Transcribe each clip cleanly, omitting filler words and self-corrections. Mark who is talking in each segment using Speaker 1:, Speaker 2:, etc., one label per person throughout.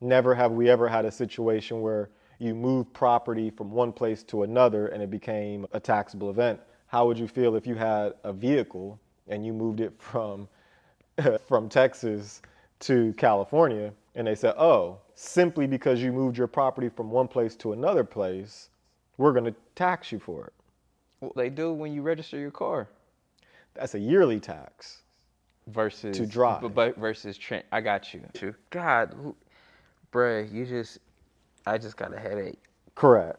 Speaker 1: never have we ever had a situation where you move property from one place to another and it became a taxable event. How would you feel if you had a vehicle and you moved it from from Texas to California and they said, oh, simply because you moved your property from one place to another place, we're going to tax you for it.
Speaker 2: Well, they do when you register your car
Speaker 1: That's a yearly tax
Speaker 2: versus
Speaker 1: to drive.
Speaker 2: but versus I got you. God, bruh, I just got a headache.
Speaker 1: Correct.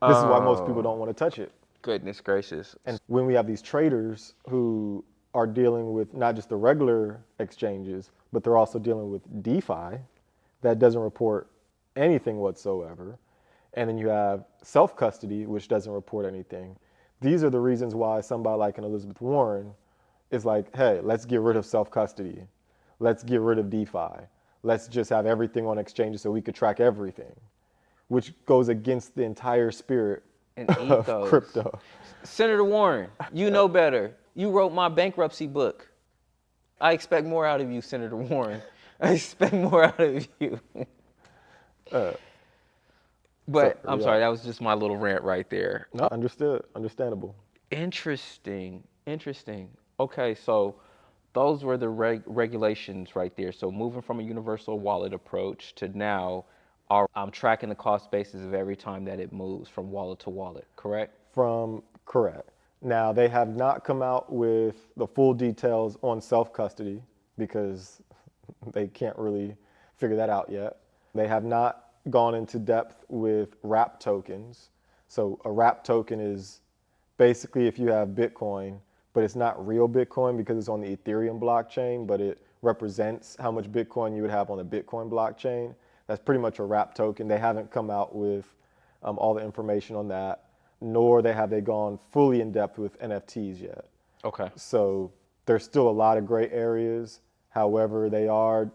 Speaker 1: This is why most people
Speaker 2: Oh,
Speaker 1: don't want to touch it.
Speaker 2: goodness gracious.
Speaker 1: And when we have these traders who are dealing with not just the regular exchanges, but they're also dealing with DeFi that doesn't report anything whatsoever. And then you have self-custody, which doesn't report anything. These are the reasons why somebody like an Elizabeth Warren is like, hey, let's get rid of self-custody. Let's get rid of DeFi. Let's just have everything on exchanges so we could track everything, which goes against the entire spirit
Speaker 2: And
Speaker 1: of
Speaker 2: ethos.
Speaker 1: crypto.
Speaker 2: Senator Warren, you know better. You wrote my bankruptcy book. I expect more out of you, Senator Warren. I expect more out of you. But I'm sorry, that was just my little rant right there.
Speaker 1: No, understood, understandable.
Speaker 2: Interesting. Okay, so those were the regulations right there. So moving from a universal wallet approach to now, I'm tracking the cost basis of every time that it moves from wallet to wallet, correct?
Speaker 1: Correct. Now, they have not come out with the full details on self-custody because they can't really figure that out yet. They have not gone into depth with wrap tokens. So a wrap token is basically if you have Bitcoin, but it's not real Bitcoin because it's on the Ethereum blockchain, but it represents how much Bitcoin you would have on the Bitcoin blockchain. That's pretty much a wrap token. They haven't come out with all the information on that, nor have they gone fully in depth with NFTs yet.
Speaker 2: Okay.
Speaker 1: So there's still a lot of gray areas. However, they are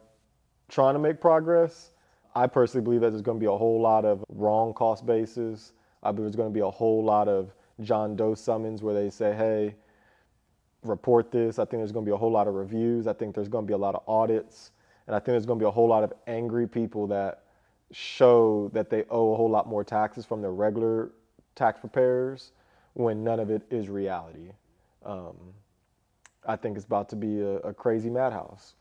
Speaker 1: trying to make progress. I personally believe that there's going to be a whole lot of wrong cost bases. I believe there's going to be a whole lot of John Doe summons where they say, hey, report this. I think there's going to be a whole lot of reviews. I think there's going to be a lot of audits. And I think there's going to be a whole lot of angry people that show that they owe a whole lot more taxes from their regular tax preparers when none of it is reality. I think it's about to be a crazy madhouse.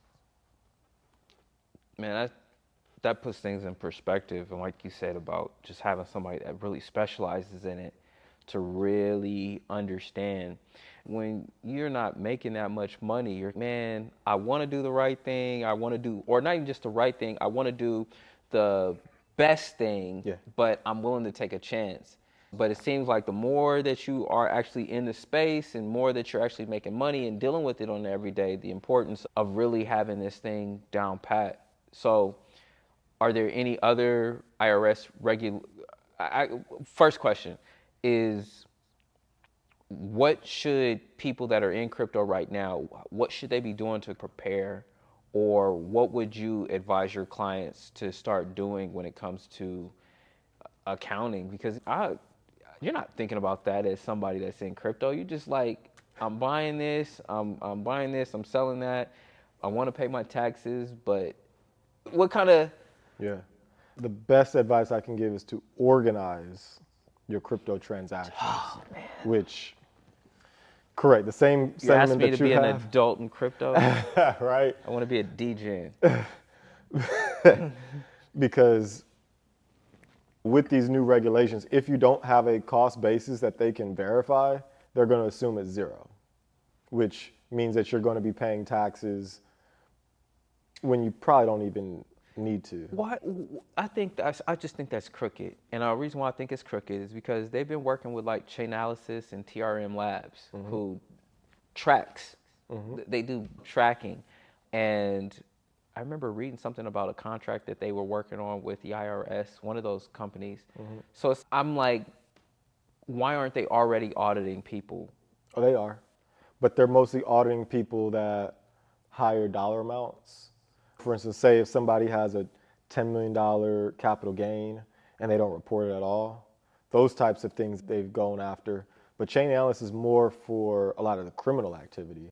Speaker 2: Man, that puts things in perspective. And like you said about just having somebody that really specializes in it to really understand. When you're not making that much money, you're, man, I want to do the right thing. I want to do, or not even just the right thing. I want to do the best thing,
Speaker 1: Yeah.
Speaker 2: but I'm willing to take a chance. But it seems like the more that you are actually in the space and more that you're actually making money and dealing with it on every day, the importance of really having this thing down pat. So are there any other IRS first question is, what should people that are in crypto right now, what should they be doing to prepare, or what would you advise your clients to start doing when it comes to accounting? Because you're not thinking about that as somebody that's in crypto. You're just like, I'm buying this, I'm buying this, I'm selling that. I want to pay my taxes, but what kind of...
Speaker 1: Yeah. The best advice I can give is to organize your crypto transactions, which, correct, the same
Speaker 2: You asked
Speaker 1: sentiment
Speaker 2: me
Speaker 1: that
Speaker 2: to
Speaker 1: you
Speaker 2: be an
Speaker 1: have,
Speaker 2: adult in crypto.
Speaker 1: right?
Speaker 2: I want to be a DJ.
Speaker 1: Because with these new regulations, if you don't have a cost basis that they can verify, they're going to assume it's zero, which means that you're going to be paying taxes when you probably don't even need to.
Speaker 2: Why? I just think that's crooked. And the reason why I think it's crooked is because they've been working with like Chainalysis and TRM Labs, who tracks. They do tracking. And I remember reading something about a contract that they were working on with the IRS, one of those companies. So I'm like, why aren't they already auditing people?
Speaker 1: Oh, they are. But they're mostly auditing people that higher dollar amounts. For instance, say if somebody has a $10 million capital gain and they don't report it at all, those types of things they've gone after. But Chainalysis is more for a lot of the criminal activity.